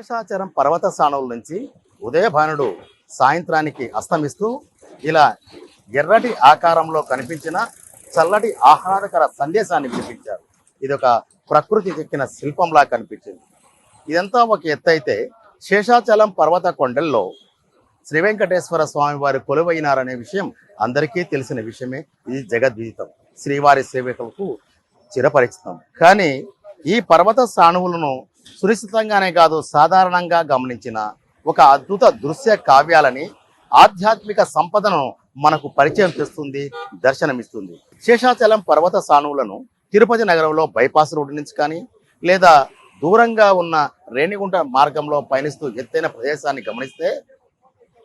శేషాచలం పర్వత స్థానం నుంచి ఉదయభానుడు సాయంత్రానికి అస్తమిస్తూ ఇలా ఎర్రటి ఆకారంలో కనిపించిన చల్లటి ఆహ్లాదకర సందేశాన్ని వినిపించారు. ఇది ఒక ప్రకృతి చెక్కిన శిల్పంలా కనిపించింది. ఇదంతా ఒక ఎత్తు అయితే శేషాచలం పర్వత కొండల్లో శ్రీ వెంకటేశ్వర స్వామి వారు కొలువైనారనే విషయం అందరికీ తెలిసిన విషయమే. ఇది జగద్విదితం, శ్రీవారి సేవకులకు చిరపరిచితం. కానీ ఈ పర్వత స్థానువులను సునిశ్చితంగానే కాదు, సాధారణంగా గమనించిన ఒక అద్భుత దృశ్య కావ్యాలని, ఆధ్యాత్మిక సంపదను మనకు పరిచయం చేస్తుంది, దర్శనమిస్తుంది. శేషాచలం పర్వత స్థానువులను తిరుపతి నగరంలో బైపాస్ రోడ్డు నుంచి కానీ లేదా దూరంగా ఉన్న రేణిగుంట మార్గంలో పయనిస్తూ ఎత్తైన ప్రదేశాన్ని గమనిస్తే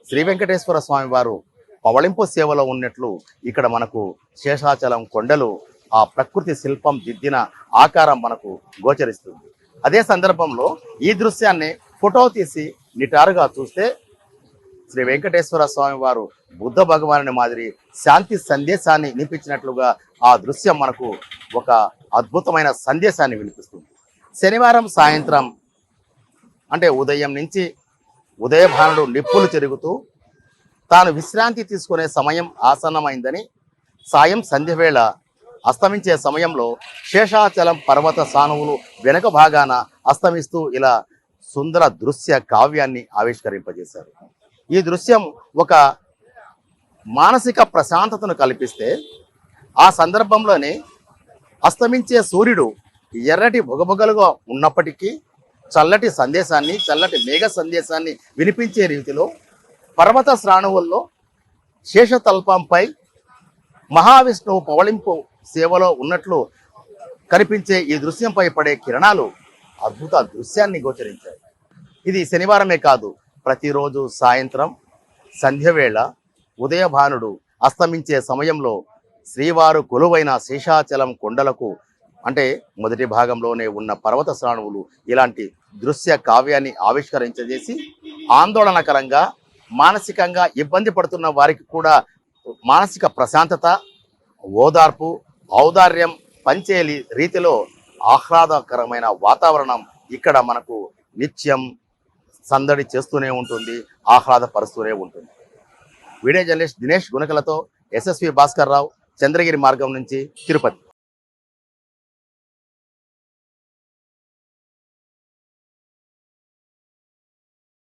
శ్రీ వెంకటేశ్వర స్వామి వారు పవళింపు సేవలో ఉన్నట్లు ఇక్కడ మనకు శేషాచలం కొండలు ఆ ప్రకృతి శిల్పం దిద్దిన ఆకారం మనకు గోచరిస్తుంది. అదే సందర్భంలో ఈ దృశ్యాన్ని ఫోటో తీసి నిటారుగా చూస్తే శ్రీ వెంకటేశ్వర స్వామి వారు బుద్ధ భగవానుని మాదిరి శాంతి సందేశాన్ని వినిపించినట్లుగా ఆ దృశ్యం మనకు ఒక అద్భుతమైన సందేశాన్ని వినిపిస్తుంది. శనివారం సాయంత్రం అంటే ఉదయం నుంచి ఉదయభానుడు నిప్పులు చెరుగుతూ తాను విశ్రాంతి తీసుకునే సమయం ఆసన్నమైందని, సాయం సంధ్యవేళ అస్తమించే సమయంలో శేషాచలం పర్వత సానువులు వెనుక భాగాన అస్తమిస్తూ ఇలా సుందర దృశ్య కావ్యాన్ని ఆవిష్కరింపజేశారు. ఈ దృశ్యం ఒక మానసిక ప్రశాంతతను కల్పిస్తే ఆ సందర్భంలోనే అస్తమించే సూర్యుడు ఎర్రటి బొగబొగలుగా ఉన్నప్పటికీ చల్లటి సందేశాన్ని, చల్లటి మేఘ సందేశాన్ని వినిపించే రీతిలో పర్వత శ్రాణువుల్లో శేషతల్పంపై మహావిష్ణువు పవళింపు సేవలో ఉన్నట్లు కనిపించే ఈ దృశ్యంపై పడే కిరణాలు అద్భుత దృశ్యాన్ని గోచరించాయి. ఇది శనివారమే కాదు, ప్రతిరోజు సాయంత్రం సంధ్యవేళ ఉదయభానుడు అస్తమించే సమయంలో శ్రీవారు కొలువైన శేషాచలం కొండలకు అంటే మొదటి భాగంలోనే ఉన్న పర్వత శ్రాణువులు ఇలాంటి దృశ్య కావ్యాన్ని ఆవిష్కరించజేసి ఆందోళనకరంగా మానసికంగా ఇబ్బంది పడుతున్న వారికి కూడా మానసిక ప్రశాంతత, ఓదార్పు, ఔదార్యం పంచే రీతిలో ఆహ్లాదకరమైన వాతావరణం ఇక్కడ మనకు నిత్యం సందడి చేస్తూనే ఉంటుంది, ఆహ్లాదపరుస్తూనే ఉంటుంది. వీడియో జర్నలిస్ట్ దినేష్ గుణకలతో ఎస్ఎస్వి భాస్కర్ రావు, చంద్రగిరి మార్గం నుంచి, తిరుపతి.